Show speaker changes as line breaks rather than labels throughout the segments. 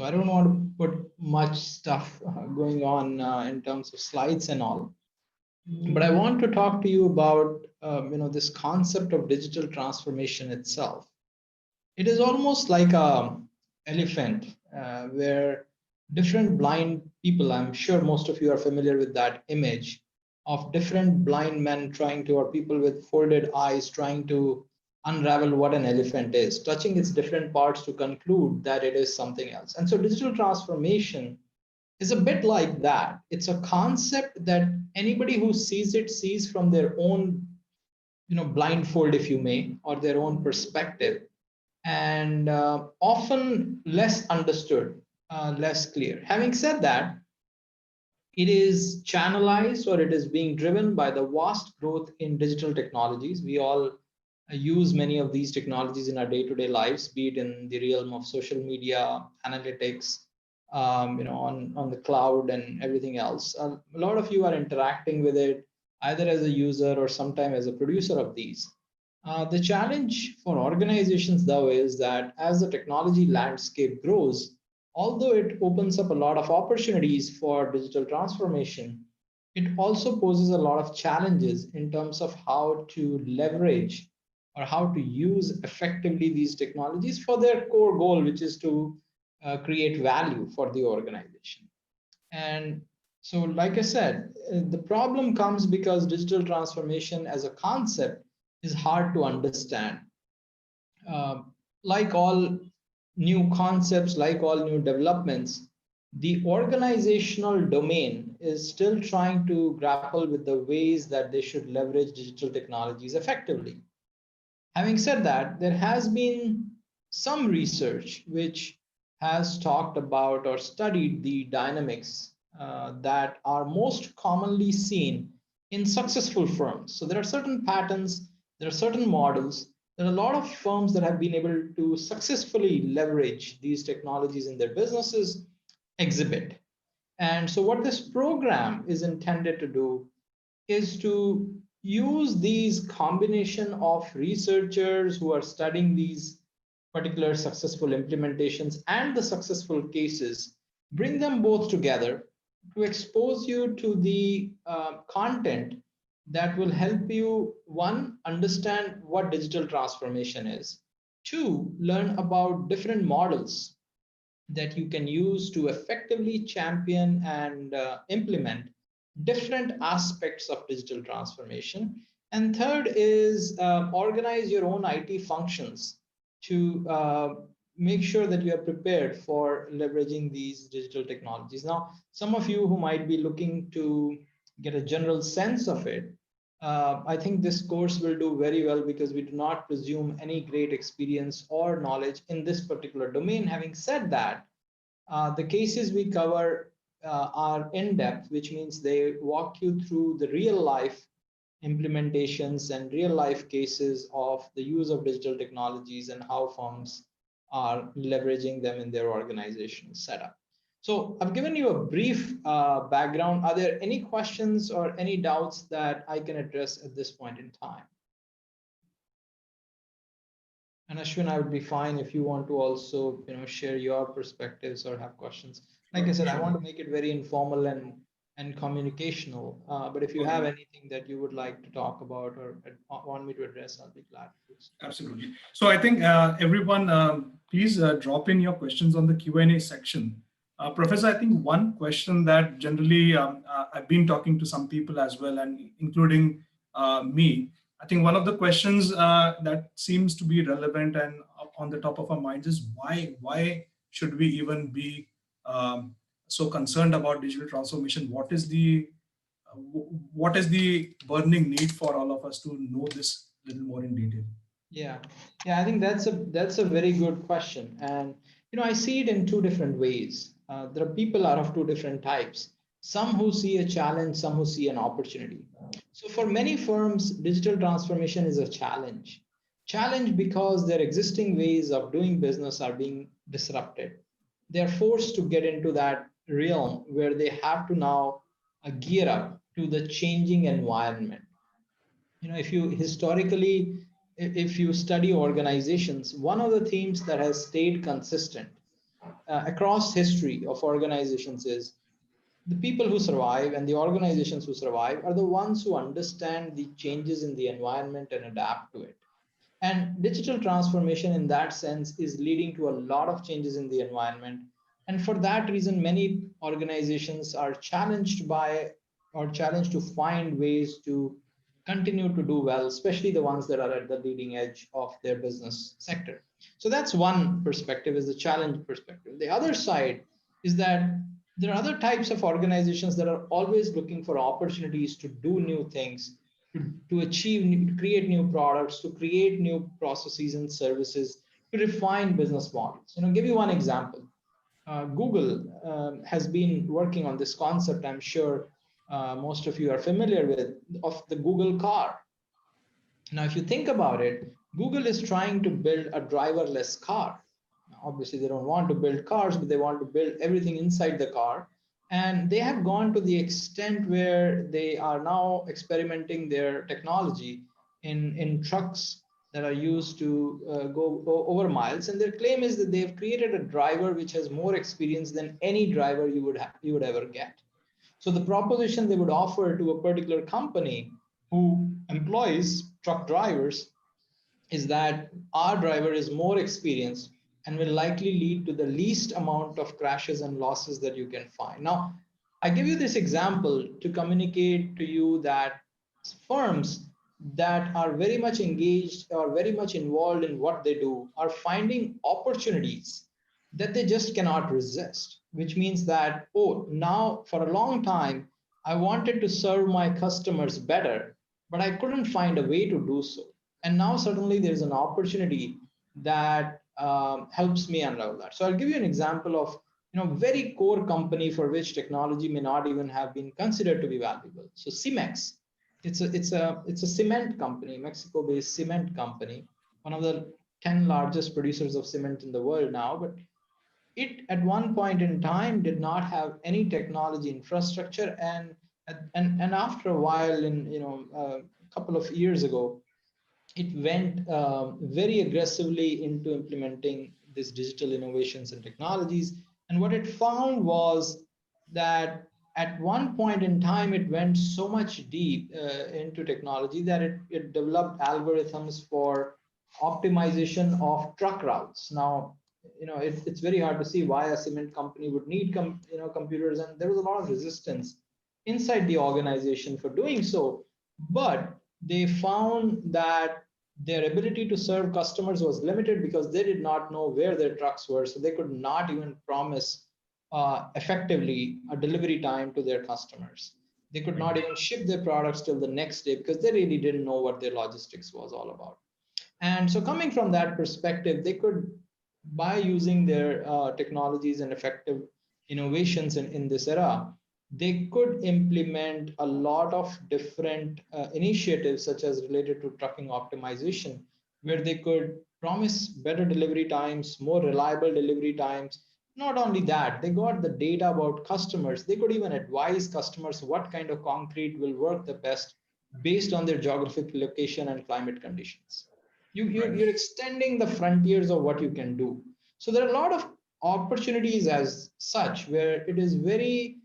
I don't want to put much stuff going on in terms of slides and all, but I want to talk to you about this concept of digital transformation itself. It is almost like a elephant where different blind people, I'm sure most of you are familiar with that image of different blind men trying to, or people with folded eyes trying to unravel what an elephant is, touching its different parts to conclude that it is something else. And so digital transformation is a bit like that. It's a concept that anybody who sees it sees from their own, blindfold, if you may, or their own perspective, and often less understood, less clear. Having said that, it is channelized, or it is being driven by the vast growth in digital technologies. We all use many of these technologies in our day-to-day lives, be it in the realm of social media, analytics, on the cloud and everything else. A lot of you are interacting with it either as a user or sometime as a producer of these. The challenge for organizations, though, is that as the technology landscape grows, although it opens up a lot of opportunities for digital transformation, it also poses a lot of challenges in terms of how to leverage or how to use effectively these technologies for their core goal, which is to create value for the organization. And so, like I said, the problem comes because digital transformation as a concept is hard to understand. Uh, like all new concepts, like all new developments, the organizational domain is still trying to grapple with the ways that they should leverage digital technologies effectively. Having said that, there has been some research which has talked about or studied the dynamics that are most commonly seen in successful firms. So there are certain patterns, there are certain models. There are a lot of firms that have been able to successfully leverage these technologies in their businesses exhibit. And so what this program is intended to do is to use these combination of researchers who are studying these particular successful implementations and the successful cases, bring them both together to expose you to the content that will help you, one, understand what digital transformation is, two, learn about different models that you can use to effectively champion and implement different aspects of digital transformation. And third is organize your own IT functions to make sure that you are prepared for leveraging these digital technologies. Now, some of you who might be looking to get a general sense of it, I think this course will do very well because we do not presume any great experience or knowledge in this particular domain. Having said that, the cases we cover are in depth, which means they walk you through the real life implementations and real life cases of the use of digital technologies and how firms are leveraging them in their organizational setup. So I've given you a brief background. Are there any questions or any doubts that I can address at this point in time? And Ashwin, I would be fine if you want to also, share your perspectives or have questions. Like I said, I want to make it very informal and communicational. But if you have anything that you would like to talk about or want me to address, I'll be glad to.
Absolutely. So I think everyone, please drop in your questions on the Q&A section. Professor, I think one question that generally I've been talking to some people as well, and including me, I think one of the questions that seems to be relevant and on the top of our minds is why should we even be so concerned about digital transformation? What is the burning need for all of us to know this a little more in detail?
Yeah, I think that's a very good question, and I see it in two different ways. There are people are of two different types. Some who see a challenge, some who see an opportunity. So for many firms, digital transformation is a challenge. Challenge because their existing ways of doing business are being disrupted. They're forced to get into that realm where they have to now gear up to the changing environment. If you if you study organizations, one of the themes that has stayed consistent across history of organizations is the people who survive and the organizations who survive are the ones who understand the changes in the environment and adapt to it. And digital transformation, in that sense, is leading to a lot of changes in the environment. And for that reason, many organizations are challenged by or challenged to find ways to continue to do well, especially the ones that are at the leading edge of their business sector. So that's one perspective, is the challenge perspective. The other side is that there are other types of organizations that are always looking for opportunities to do new things, to achieve, to create new products, to create new processes and services, to refine business models. Give you one example. Google has been working on this concept. I'm sure most of you are familiar with, of the Google car. Now, if you think about it, Google is trying to build a driverless car. Now, obviously, they don't want to build cars, but they want to build everything inside the car. And they have gone to the extent where they are now experimenting their technology in trucks that are used to go over miles. And their claim is that they've created a driver which has more experience than any driver you would ever get. So the proposition they would offer to a particular company who employs truck drivers is that our driver is more experienced and will likely lead to the least amount of crashes and losses that you can find. Now, I give you this example to communicate to you that firms that are very much engaged or very much involved in what they do are finding opportunities that they just cannot resist, which means that, oh, now for a long time, I wanted to serve my customers better, but I couldn't find a way to do so. And now suddenly there's an opportunity that helps me unravel that. So I'll give you an example of very core company for which technology may not even have been considered to be valuable. So Cemex, it's a cement company, Mexico-based cement company, one of the 10 largest producers of cement in the world now. But it at one point in time did not have any technology infrastructure, and after a while, in a couple of years ago, it went very aggressively into implementing these digital innovations and technologies. And what it found was that at one point in time, it went so much deep into technology that it developed algorithms for optimization of truck routes. Now, it's very hard to see why a cement company would need computers, and there was a lot of resistance inside the organization for doing so. But they found that their ability to serve customers was limited because they did not know where their trucks were. So they could not even promise effectively a delivery time to their customers. They could not even ship their products till the next day because they really didn't know what their logistics was all about. And so, coming from that perspective, they could, by using their technologies and effective innovations in this era, they could implement a lot of different initiatives, such as related to trucking optimization, where they could promise better delivery times, more reliable delivery times. Not only that, they got the data about customers. They could even advise customers what kind of concrete will work the best based on their geographic location and climate conditions. You're extending the frontiers of what you can do. So there are a lot of opportunities as such where it is very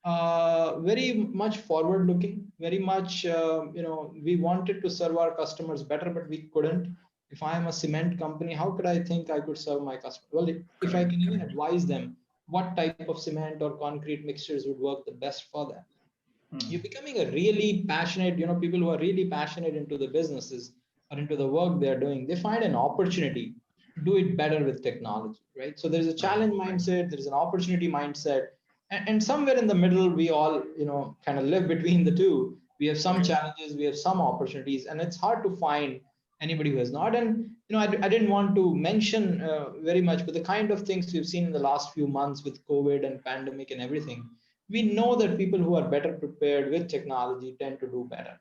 much forward looking, very much we wanted to serve our customers better, but we couldn't. If I am a cement company, how could I think I could serve my customer? Well, if I can even advise them what type of cement or concrete mixtures would work the best for them, you're becoming a really passionate, people who are really passionate into the businesses or into the work they're doing, they find an opportunity to do it better with technology, right? So there's a challenge mindset, there's an opportunity mindset, and somewhere in the middle, we all, kind of live between the two. We have some challenges, we have some opportunities, and it's hard to find anybody who has not. And, I didn't want to mention very much, but the kind of things we've seen in the last few months with COVID and pandemic and everything, we know that people who are better prepared with technology tend to do better,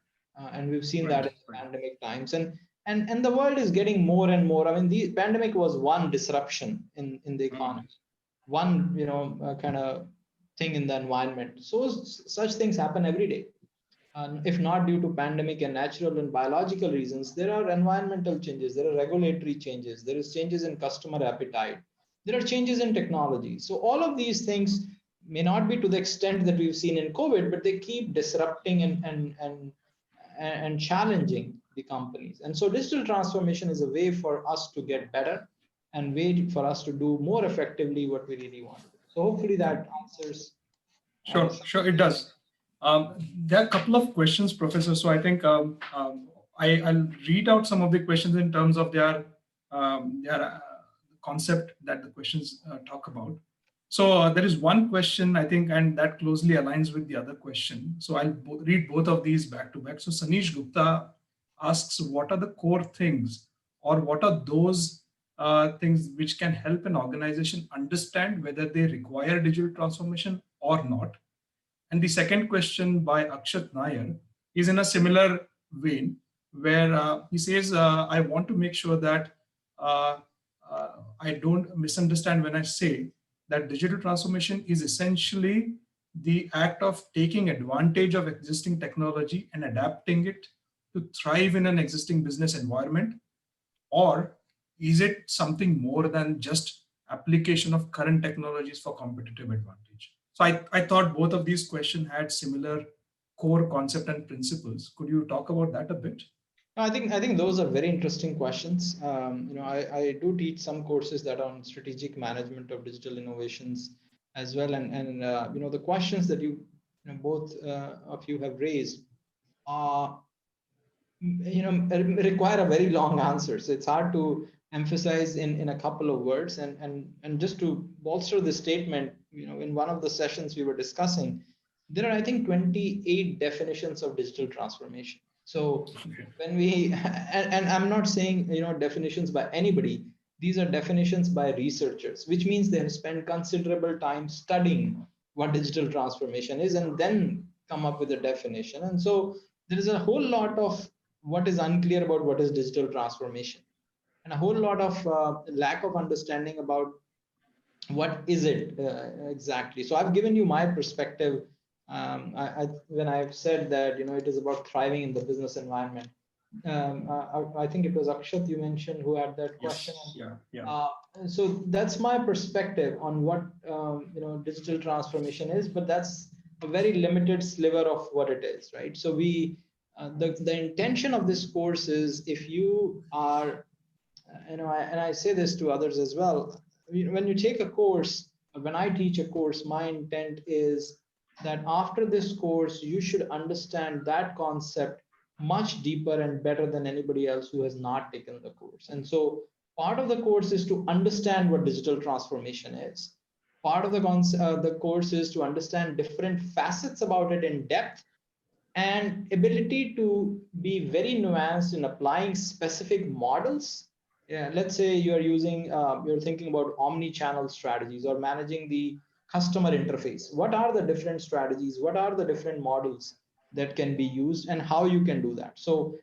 and we've seen that in the pandemic times. And the world is getting more and more. I mean, the pandemic was one disruption in the economy, one kind of thing in the environment. So such things happen every day. If not due to pandemic and natural and biological reasons, there are environmental changes, there are regulatory changes, there is changes in customer appetite, There are changes in technology. So all of these things may not be to the extent that we've seen in COVID, but they keep disrupting and challenging the companies. And so digital transformation is a way for us to get better and way for us to do more effectively what we really want to do. So hopefully
Yeah.
that answers
Sure,
some
sure,
of
it
these.
does. There are a couple of questions, Professor. So I think I'll read out some of the questions in terms of their concept that the questions talk about. So there is one question, I think, and that closely aligns with the other question. So I'll read both of these back to back. So Sanish Gupta asks, what are the core things, or what are those things which can help an organization understand whether they require digital transformation or not? And the second question by Akshat Nair is in a similar vein, where he says, I want to make sure that uh, I don't misunderstand when I say that digital transformation is essentially the act of taking advantage of existing technology and adapting it to thrive in an existing business environment, or is it something more than just application of current technologies for competitive advantage? So I thought both of these questions had similar core concept and principles. Could you talk about that a bit?
I think those are very interesting questions. I do teach some courses that are on strategic management of digital innovations as well, and the questions that both of you have raised are require a very long answer. So it's hard to emphasize in a couple of words. And just to bolster the statement, in one of the sessions we were discussing, there are, I think, 28 definitions of digital transformation. So
Okay.
when we and I'm not saying definitions by anybody. These are definitions by researchers, which means they have spent considerable time studying what digital transformation is and then come up with a definition. And so there is a whole lot of what is unclear about what is digital transformation, and a whole lot of lack of understanding about what is it exactly. So I've given you my perspective. When I've said that it is about thriving in the business environment. I think it was Akshat you mentioned who had that question.
Yes. Yeah. Yeah.
uh, so that's my perspective on what digital transformation is, but that's a very limited sliver of what it is, right? So the intention of this course is, if you are and I say this to others as well. When you take a course, when I teach a course, my intent is that after this course, you should understand that concept much deeper and better than anybody else who has not taken the course. And so part of the course is to understand what digital transformation is. Part of the course is to understand different facets about it in depth, and ability to be very nuanced in applying specific models. Yeah, let's say you're thinking about omni-channel strategies or managing the customer interface. What are the different strategies? What are the different models that can be used, and how you can do that? So,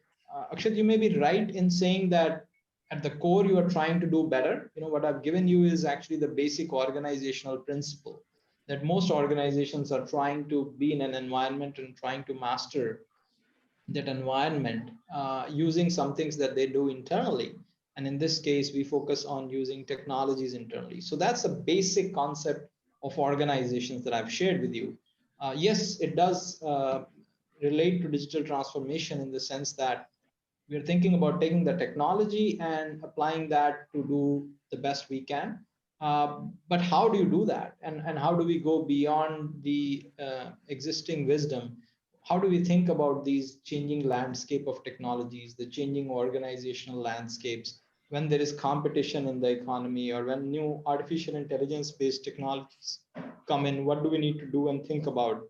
Akshat, you may be right in saying that at the core you are trying to do better. What I've given you is actually the basic organizational principle that most organizations are trying to be in an environment and trying to master that environment using some things that they do internally. And in this case, we focus on using technologies internally. So that's a basic concept of organizations that I've shared with you. Yes, it does relate to digital transformation in the sense that we're thinking about taking the technology and applying that to do the best we can. But how do you do that? And how do we go beyond the existing wisdom? How do we think about these changing landscape of technologies, the changing organizational landscapes, when there is competition in the economy, or when new artificial intelligence based technologies come in? What do we need to do and think about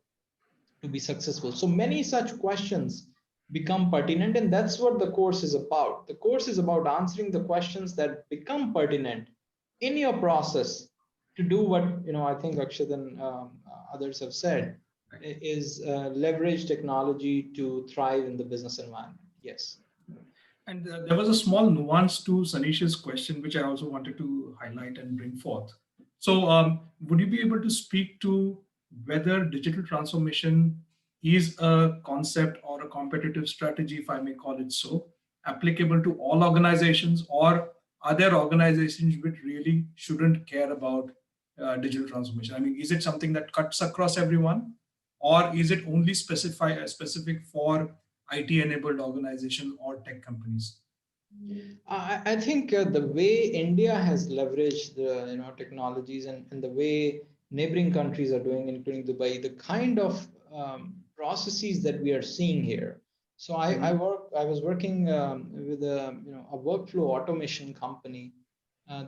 to be successful? So many such questions become pertinent, and that's what the course is about. The course is about answering the questions that become pertinent in your process to do what I think Akshat and others have said is leverage technology to thrive in the business environment. Yes.
And there was a small nuance to Sanish's question, which I also wanted to highlight and bring forth. So, would you be able to speak to whether digital transformation is a concept or a competitive strategy, if I may call it so, applicable to all organizations, or are there organizations which really shouldn't care about digital transformation? I mean, is it something that cuts across everyone, or is it only specific for IT-enabled organization or tech companies?
I think the way India has leveraged the technologies and the way neighboring countries are doing, including Dubai, the kind of processes that we are seeing here. So I was working with a workflow automation company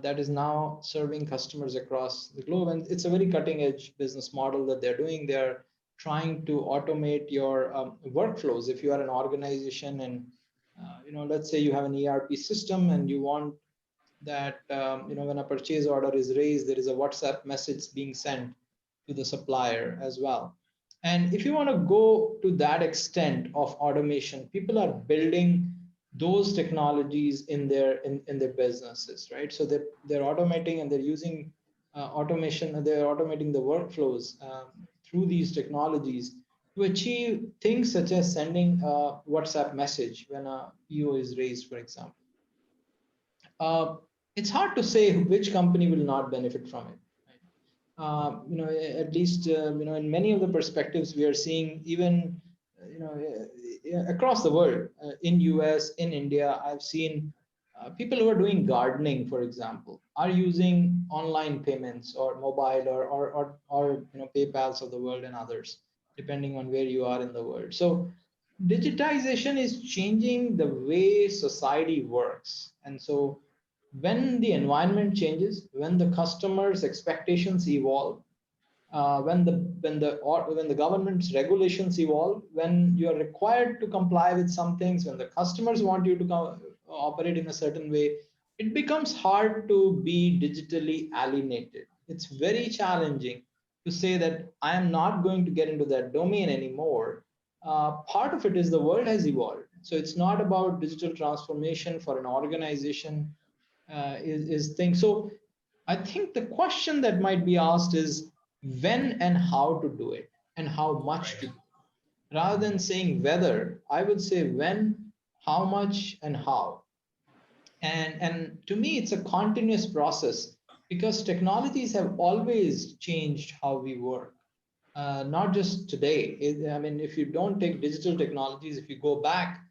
that is now serving customers across the globe, and it's a very cutting edge business model that they're doing. They're trying to automate your workflows. If you are an organization and let's say you have an ERP system and you want that when a purchase order is raised, there is a WhatsApp message being sent to the supplier as well. And if you want to go to that extent of automation, people are building those technologies in their businesses, right? So they're automating and they're using automation, and they're automating the workflows through these technologies to achieve things such as sending a WhatsApp message when a PO is raised, for example. uh, it's hard to say which company will not benefit from it. At least in many of the perspectives we are seeing, even across the world, in US, in India, I've seen people who are doing gardening, for example, are using online payments or mobile or PayPal's of the world and others, depending on where you are in the world. So digitization is changing the way society works, and so when the environment changes, when the customers' expectations evolve, when the government's regulations evolve, when you are required to comply with some things, when the customers want you to operate in a certain way, it becomes hard to be digitally alienated. It's very challenging to say that I am not going to get into that domain anymore. Part of it is the world has evolved, so it's not about digital transformation for an organization is thing. So I think the question that might be asked is when and how to do it and how much to do it. Rather than saying whether, I would say when, how much, and how. And to me, it's a continuous process because technologies have always changed how we work, not just today. I mean, if you don't take digital technologies, if you go back,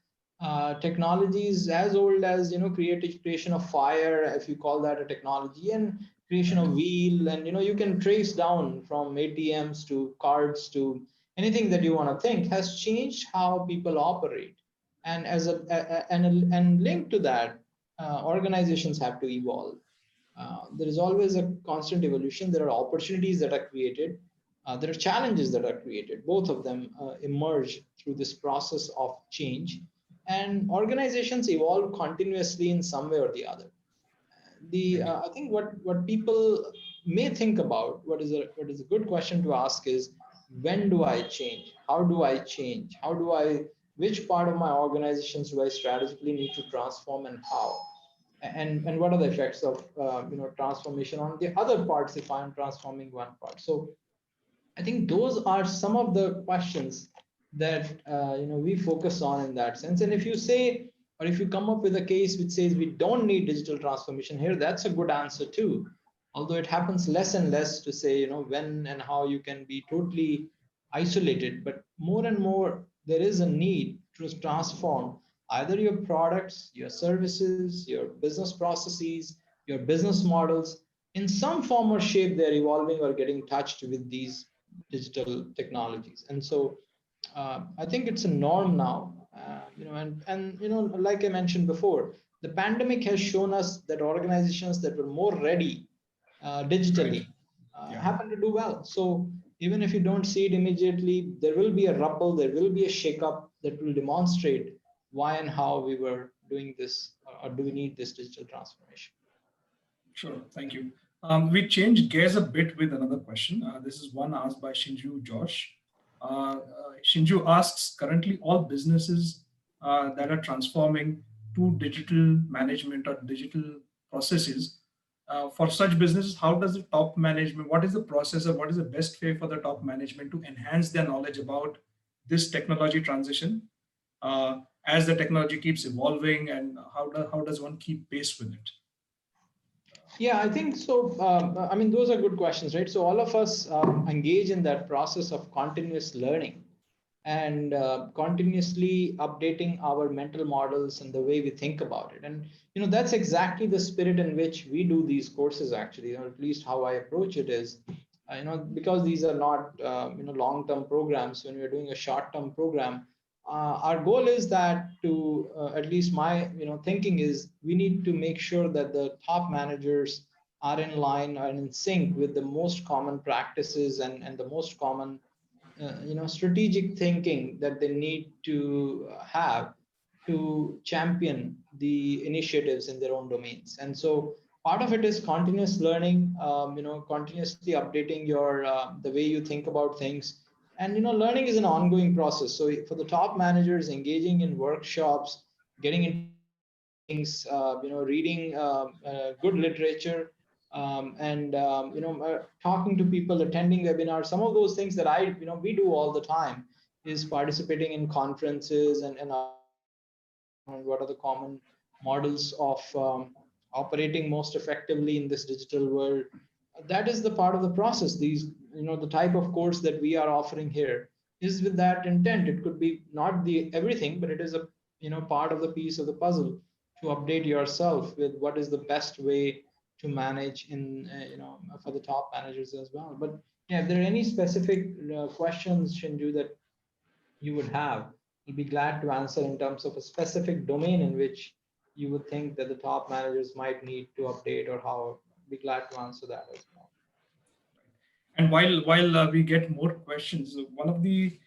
technologies as old as creation of fire, if you call that a technology, and creation of wheel, and you can trace down from ATMs to cards to anything that you want to think, has changed how people operate. And and linked to that, organizations have to evolve. There is always a constant evolution. There are opportunities that are created. There are challenges that are created. Both of them emerge through this process of change. And organizations evolve continuously in some way or the other. The I think what people may think about, what is a good question to ask is, when do I change? How do I change? Which part of my organizations do I strategically need to transform, and how? And what are the effects of transformation on the other parts if I'm transforming one part? So I think those are some of the questions that we focus on in that sense. And if you say, or if you come up with a case which says we don't need digital transformation here, that's a good answer too. Although it happens less and less to say when and how you can be totally isolated, but more and more there is a need to transform either your products, your services, your business processes, your business models. In some form or shape, they're evolving or getting touched with these digital technologies. And so I think it's a norm now. And like I mentioned before, the pandemic has shown us that organizations that were more ready
Right.
digitally
Yeah.
happen to do well. So even if you don't see it immediately, there will be a ripple, there will be a shakeup that will demonstrate why and how we were doing this, or do we need this digital transformation.
Sure. Thank you. We change gears a bit with another question. This is one asked by Shinju Josh. Shinju asks, currently all businesses that are transforming to digital management or digital processes, for such businesses, how does the top management, what is the process or what is the best way for the top management to enhance their knowledge about this technology transition as the technology keeps evolving, and how does one keep pace with it?
Yeah, I think so. I mean, those are good questions, right? So all of us engage in that process of continuous learning and continuously updating our mental models and the way we think about it. And that's exactly the spirit in which we do these courses. Actually, or at least how I approach it is, because these are not long-term programs. When we're doing a short-term program, our goal is that to at least my thinking is we need to make sure that the top managers are in line and in sync with the most common practices and the most common strategic thinking that they need to have to champion the initiatives in their own domains. And so part of it is continuous learning, continuously updating your the way you think about things. And learning is an ongoing process. So for the top managers, engaging in workshops, getting into online trainings, reading good literature, and talking to people, attending webinars, some of those things that we do all the time is participating in conferences and understanding what's going on and what are the common models of operating most effectively in this digital world. That is the part of the process. These, the type of course that we are offering here is with that intent. It could be not the everything, but it is a part of the piece of the puzzle to update yourself with what is the best way to manage in for the top managers as well. But yeah, if there are any specific questions, Shinju, that you would have, we'll be glad to answer in terms of a specific domain in which you would think that the top managers might need to update, or how. Be glad to answer that as well.
And while we get more questions, one of the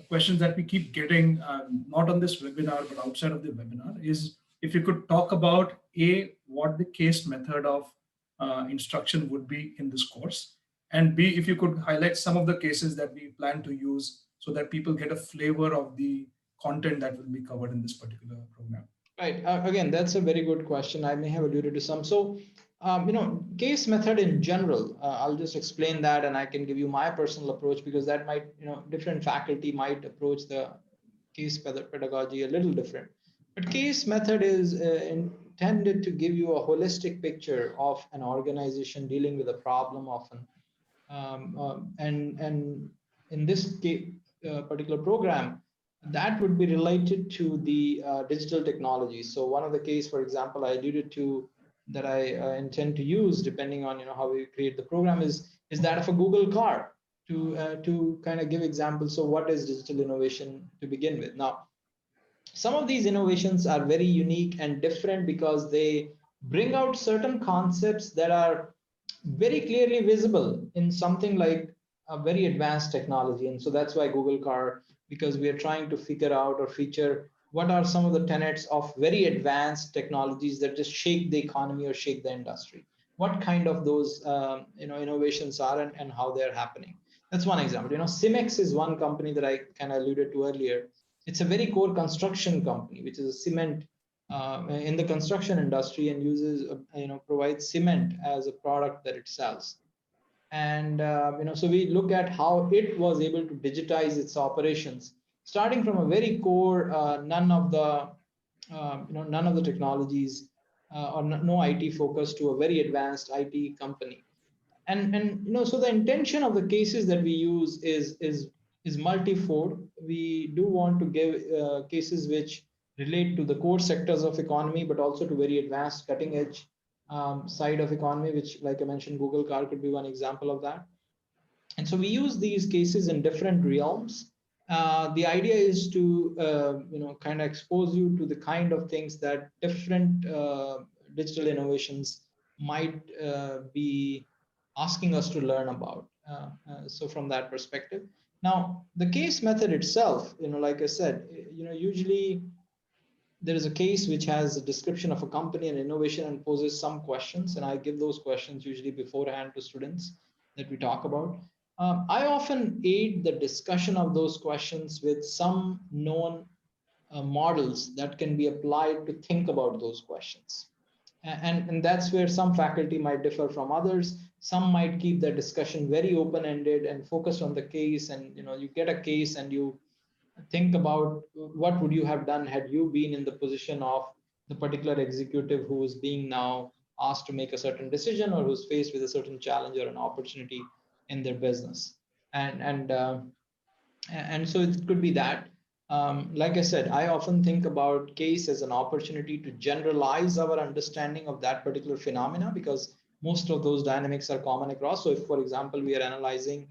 questions that we keep getting, not on this webinar but outside of the webinar, is if you could talk about a what the case method of instruction would be in this course, and b if you could highlight some of the cases that we plan to use so that people get a flavor of the content that will be covered in this particular program.
Right. Again, that's a very good question. I may have alluded to some. So, case method in general, I'll just explain that, and I can give you my personal approach, because that might, different faculty might approach the case pedagogy a little different. But case method is intended to give you a holistic picture of an organization dealing with a problem often. And in this particular program, that would be related to the digital technology. So one of the case, for example, I alluded to, that I intend to use, depending on how we create the program, is that of a Google car, to kind of give examples. So what is digital innovation to begin with? Now, some of these innovations are very unique and different because they bring out certain concepts that are very clearly visible in something like a very advanced technology. And so that's why Google car, because we are trying to figure out or feature what are some of the tenets of very advanced technologies that just shake the economy or shake the industry, what kind of those innovations are, and how they're happening. That's one example. Cimex is one company that I kind of alluded to earlier. It's a very core construction company, which is a cement in the construction industry, and uses provides cement as a product that it sells. And so we look at how it was able to digitize its operations, starting from a very core, none of the technologies, or no IT focus, to a very advanced IT company. And so the intention of the cases that we use is multifold. We do want to give cases which relate to the core sectors of economy, but also to very advanced cutting edge side of economy, which, like I mentioned, Google car could be one example of that. And so we use these cases in different realms. The idea is to kind of expose you to the kind of things that different digital innovations might be asking us to learn about. So from that perspective, now the case method itself, like I said, usually there is a case which has a description of a company and innovation and poses some questions, and I give those questions usually beforehand to students that we talk about. I often aid the discussion of those questions with some known models that can be applied to think about those questions. And that's where some faculty might differ from others. Some might keep the discussion very open-ended and focused on the case, and you get a case and you think about what would you have done had you been in the position of the particular executive who is being now asked to make a certain decision or who's faced with a certain challenge or an opportunity in their business. And so it could be that, like I said, I often think about case as an opportunity to generalize our understanding of that particular phenomena, because most of those dynamics are common across. So if, for example, we are analyzing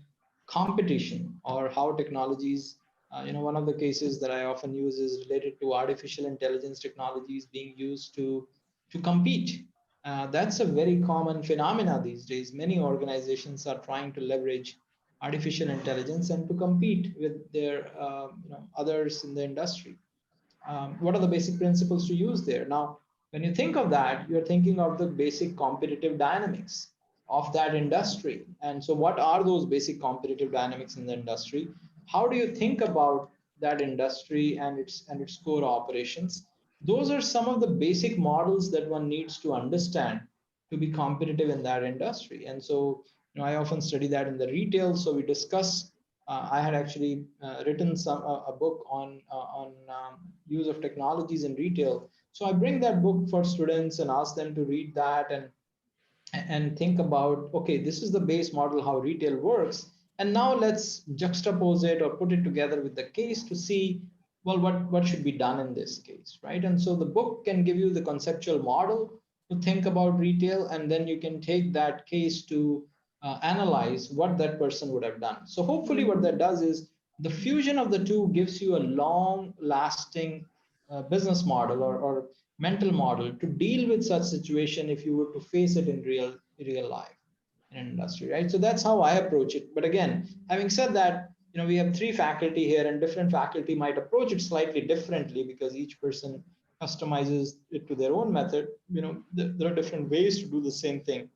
competition or how technologies, one of the cases that I often use is related to artificial intelligence technologies being used to compete. That's a very common phenomena these days. Many organizations are trying to leverage artificial intelligence and to compete with their others in the industry. What are the basic principles to use there? Now, when you think of that, you're thinking of the basic competitive dynamics of that industry. And so, what are those basic competitive dynamics in the industry? How do you think about that industry and its core operations? Those are some of the basic models that one needs to understand to be competitive in that industry. And so, I often study that in the retail. So we discuss. I had actually written a book on use of technologies in retail. So I bring that book for students and ask them to read that and think about, okay, this is the base model how retail works, and now let's juxtapose it or put it together with the case to see, well, what should be done in this case, right? And so the book can give you the conceptual model to think about retail, and then you can take that case to analyze what that person would have done. So hopefully what that does is the fusion of the two gives you a long lasting business model or mental model to deal with such situation if you were to face it in real life in an industry, right? So that's how I approach it. But again, having said that, we have three faculty here, and different faculty might approach it slightly differently because each person customizes it to their own method. There are different ways to do the same thing,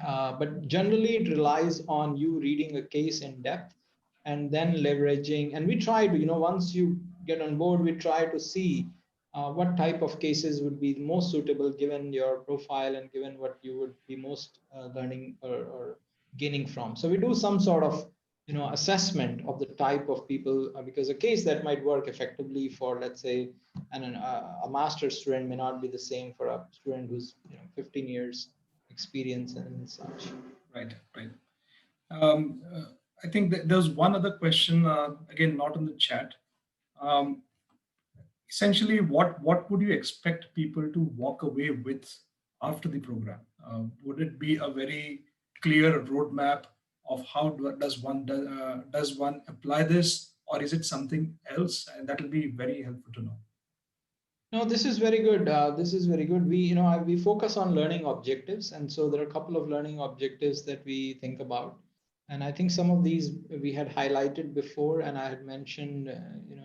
but generally it relies on you reading a case in depth and then leveraging. And we try to, once you get on board, we try to see what type of cases would be most suitable given your profile and given what you would be most learning or gaining from. So we do some sort of assessment of the type of people, because a case that might work effectively for, let's say, a master's student may not be the same for a student who's 15 years experience and such.
Right, right. I think that there's one other question, again, not in the chat. Um, Essentially, what would you expect people to walk away with after the program? Would it be a very clear roadmap of how does one apply this, or is it something else? And that will be very helpful to know.
No, this is very good. This is very good. We focus on learning objectives, and so there are a couple of learning objectives that we think about, and I think some of these we had highlighted before, and I had mentioned,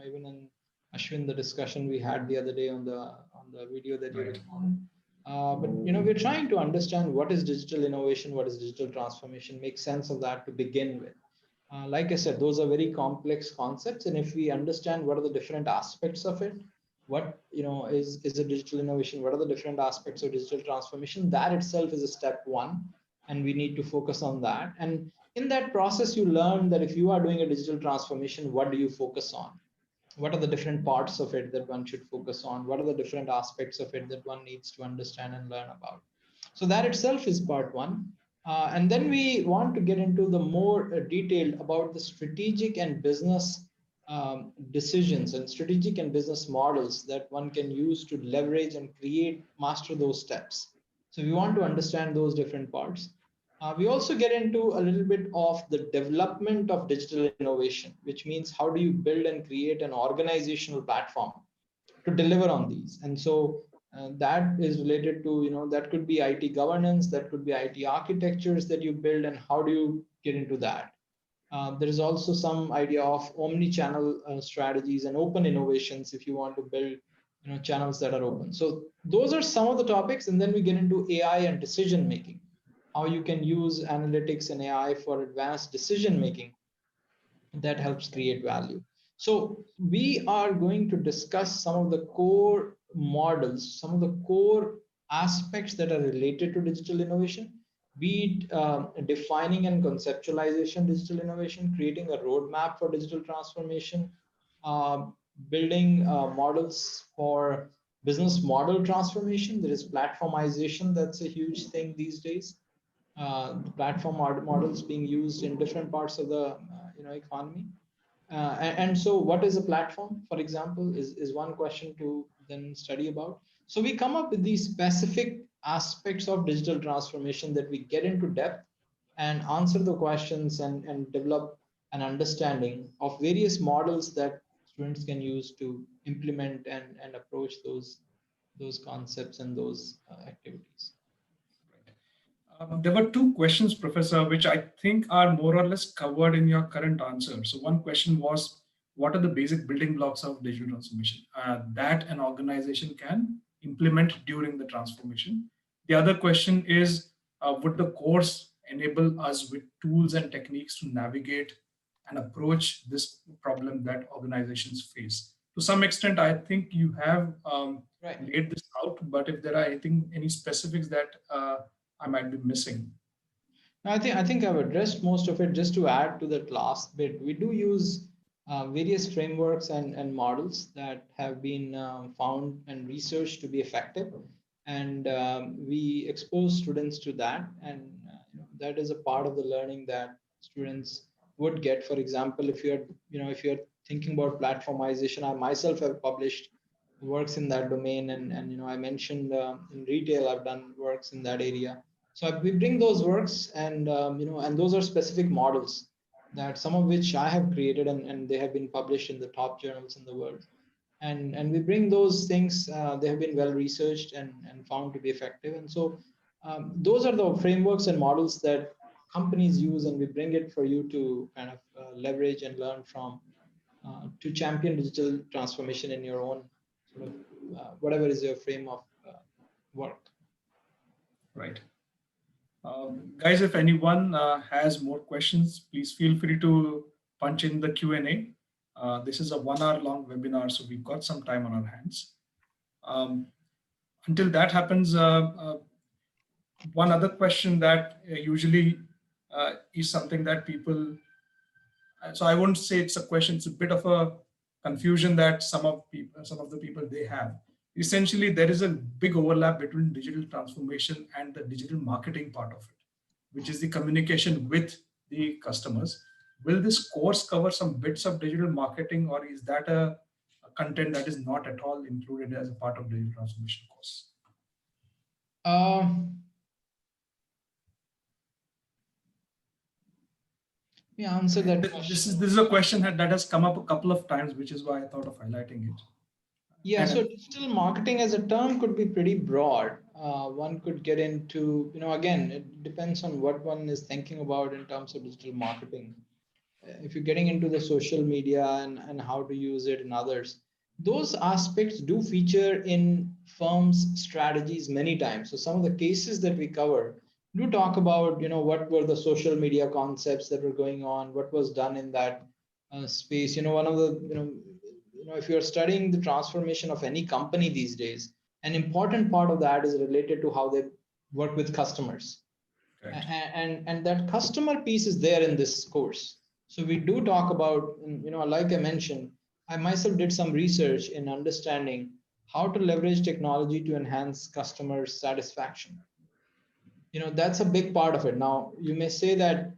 even in Ashwin, the discussion we had the other day on the video that you
Right.
were on. But we're trying to understand what is digital innovation, what is digital transformation, make sense of that to begin with. Like I said, those are very complex concepts, and if we understand what are the different aspects of it, what is a digital innovation, what are the different aspects of digital transformation, that itself is a step one, and we need to focus on that. And in that process, you learn that if you are doing a digital transformation, what do you focus on? What are the different parts of it that one should focus on? What are the different aspects of it that one needs to understand and learn about? So that itself is part one. And then we want to get into the more detailed about the strategic and business decisions and strategic and business models that one can use to leverage and create, master those steps. So we want to understand those different parts. We also get into a little bit of the development of digital innovation, which means how do you build and create an organizational platform to deliver on these. And so that is related to, that could be IT governance, that could be IT architectures that you build, and how do you get into that. There is also some idea of omni-channel strategies and open innovations if you want to build channels that are open. So those are some of the topics, and then we get into AI and decision making, how you can use analytics and AI for advanced decision making that helps create value. So we are going to discuss some of the core models, some of the core aspects that are related to digital innovation, be it defining and conceptualization digital innovation, creating a roadmap for digital transformation, uh, building models for business model transformation. There is platformization. That's a huge thing these days. The platform models being used in different parts of the economy. And so what is a platform, for example, is one question to then study about. So we come up with these specific aspects of digital transformation that we get into depth and answer the questions and develop an understanding of various models that students can use to implement and approach those concepts and those activities.
There were two questions, Professor, which I think are more or less covered in your current answer. So one question was, what are the basic building blocks of digital transformation that an organization can implement during the transformation? The other question is, would the course enable us with tools and techniques to navigate and approach this problem that organizations face? To some extent, I think you have
Right.
laid this out, but if there are any specifics that I might be missing.
I think I've addressed most of it. Just to add to that last bit, we do use various frameworks and models that have been found and researched to be effective, and we expose students to that, and that is a part of the learning that students would get. For example, if you're thinking about platformization, I myself have published works in that domain, and I mentioned in retail I've done works in that area. So we bring those works, and those are specific models that some of which I have created, and they have been published in the top journals in the world. And we bring those things. They have been well researched and found to be effective. And so those are the frameworks and models that companies use, and we bring it for you to kind of leverage and learn from, to champion digital transformation in your own sort of whatever is your frame of work.
Right. Guys, if anyone has more questions, please feel free to punch in the Q&A. This is a 1 hour long webinar, so we've got some time on our hands. Until that happens, one other question that usually is something that people, so I won't say it's a question, it's a bit of a confusion that some of the people they have. Essentially, there is a big overlap between digital transformation and the digital marketing part of it, which is the communication with the customers. Will this course cover some bits of digital marketing, or is that a content that is not at all included as a part of digital transformation course?
Let me answer that
This
question.
is a question that has come up a couple of times, which is why I thought of highlighting it.
Yeah, so
And
digital marketing as a term could be pretty broad. One could get into, again, it depends on what one is thinking about in terms of digital marketing. If you're getting into the social media and how to use it and others, those aspects do feature in firms' strategies many times. So some of the cases that we cover do talk about, what were the social media concepts that were going on, what was done in that space. One of the, if you're studying the transformation of any company these days, an important part of that is related to how they work with customers.
right.
And that customer piece is there in this course. So we do talk about, like I mentioned, I myself did some research in understanding how to leverage technology to enhance customer satisfaction. That's a big part of it. Now you may say that,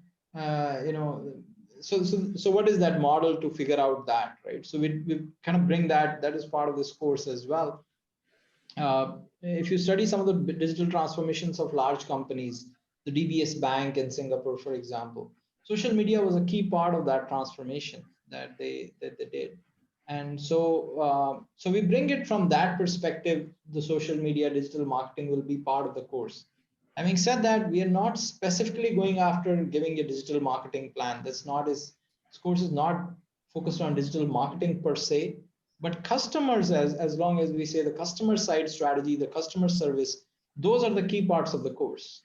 so what is that model to figure out that, right? So we kind of bring that is part of this course as well. If you study some of the digital transformations of large companies, the DBS Bank in Singapore, for example, social media was a key part of that transformation that they did. And so we bring it from that perspective. The social media digital marketing will be part of the course. Having said that, we are not specifically going after giving a digital marketing plan. That's not this course is not focused on digital marketing per se, but customers, as long as we say the customer side strategy, the customer service, those are the key parts of the course.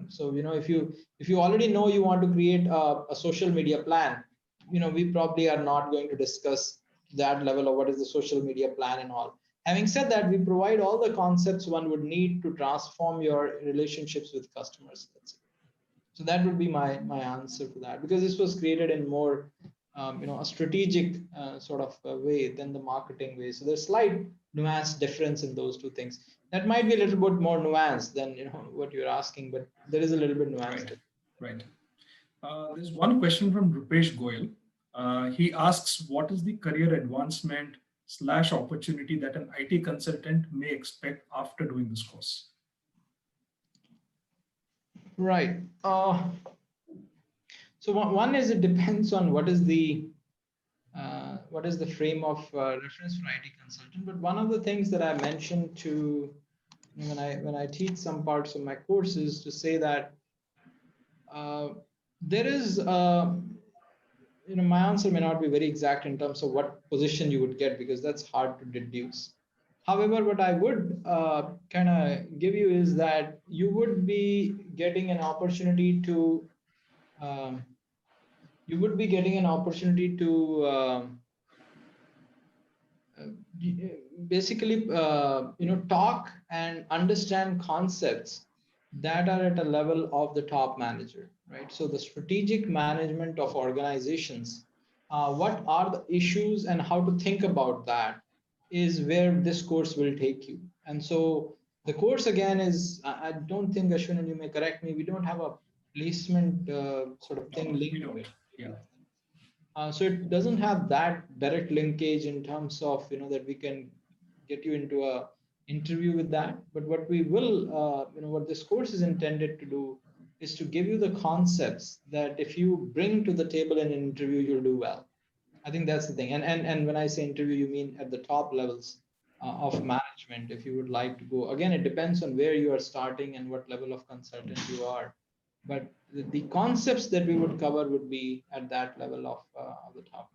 So if you already know you want to create a social media plan, we probably are not going to discuss that level of what is the social media plan and all. Having said that, we provide all the concepts one would need to transform your relationships with customers. So that would be my answer to that, because this was created in more a strategic sort of way than the marketing way. So there's slight nuance difference in those two things. That might be a little bit more nuanced than what you're asking, but there is a little bit nuance.
Right. Right. There's one question from Rupesh Goyal. He asks, what is the career advancement slash opportunity that an IT consultant may expect after doing this course?
Right. So one is, it depends on what is the frame of reference for IT consultant. But one of the things that I mentioned to when I teach some parts of my courses, to say that uh, there is my answer may not be very exact in terms of what position you would get, because that's hard to deduce. However, what I would kind of give you is that you would be getting an opportunity to um, you would be getting an opportunity to uh, basically talk and understand concepts that are at a level of the top manager, right? So the strategic management of organizations, what are the issues and how to think about that, is where this course will take you. And so the course again is, I don't think, Ashwin, and you may correct me, we don't have a placement sort of thing
No, we
linked to
don't.
it.
Yeah.
So it doesn't have that direct linkage in terms of that we can get you into a interview with that. But what we will, what this course is intended to do is to give you the concepts that if you bring to the table in an interview, you'll do well. I think that's the thing. And when I say interview, you mean at the top levels of management. If you would like to go, again, it depends on where you are starting and what level of consultant you are. But the concepts that we would cover would be at that level of the top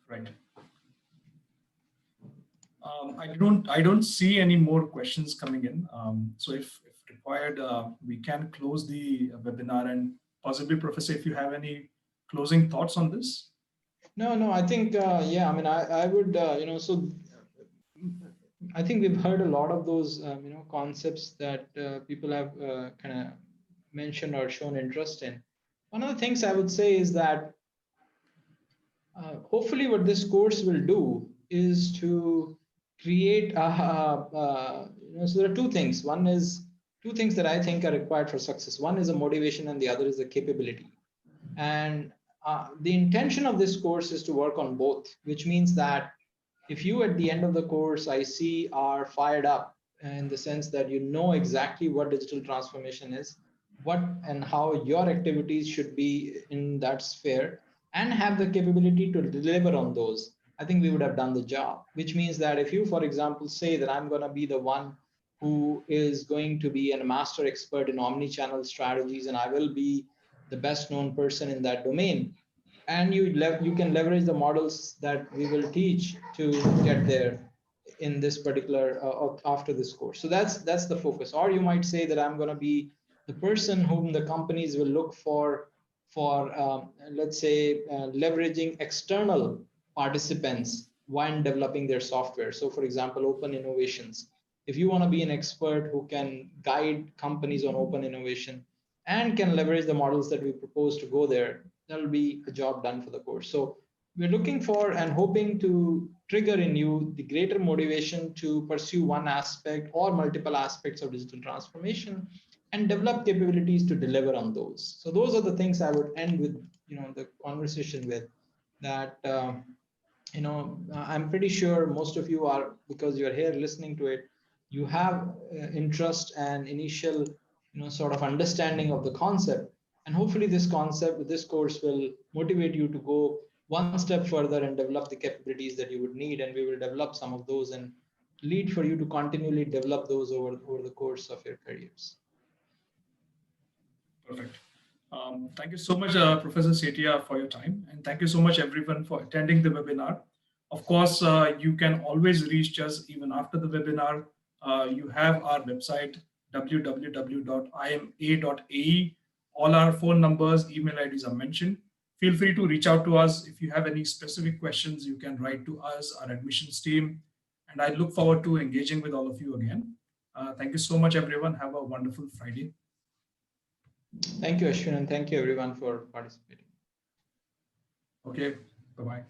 Right. I don't see any more questions coming in. So if required, we can close the webinar, and possibly, Professor, if you have any closing thoughts on this.
No, I think, yeah, I mean, I would, so I think we've heard a lot of those, concepts that people have kind of mentioned or shown interest in. One of the things I would say is that hopefully what this course will do is to create so there are two things. One is two things that I think are required for success. One is a motivation and the other is a capability. And the intention of this course is to work on both, which means that if you at the end of the course I see are fired up in the sense that you know exactly what digital transformation is, what and how your activities should be in that sphere, and have the capability to deliver on those, I think we would have done the job. Which means that if you, for example, say that I'm going to be the one who is going to be a master expert in omni-channel strategies and I will be the best known person in that domain, and you can leverage the models that we will teach to get there in this particular after this course. So that's the focus. Or you might say that I'm going to be the person whom the companies will look for let's say leveraging external participants when developing their software. So for example, open innovations. If you want to be an expert who can guide companies on open innovation and can leverage the models that we propose to go there, that'll be a job done for the course. So we're looking for and hoping to trigger in you the greater motivation to pursue one aspect or multiple aspects of digital transformation and develop capabilities to deliver on those. So those are the things I would end with, the conversation with. That I'm pretty sure most of you are, because you're here listening to it, you have interest and initial, sort of understanding of the concept. And hopefully this course will motivate you to go one step further and develop the capabilities that you would need. And we will develop some of those and lead for you to continually develop those over the course of your careers.
Perfect. Thank you so much, Professor Setia, for your time. And thank you so much, everyone, for attending the webinar. Of course, you can always reach us even after the webinar. You have our website, www.ima.ae. All our phone numbers, email IDs are mentioned. Feel free to reach out to us. If you have any specific questions, you can write to us, our admissions team. And I look forward to engaging with all of you again. Thank you so much, everyone. Have a wonderful Friday.
Thank you, Ashwin, and thank you everyone for participating.
Okay, bye-bye.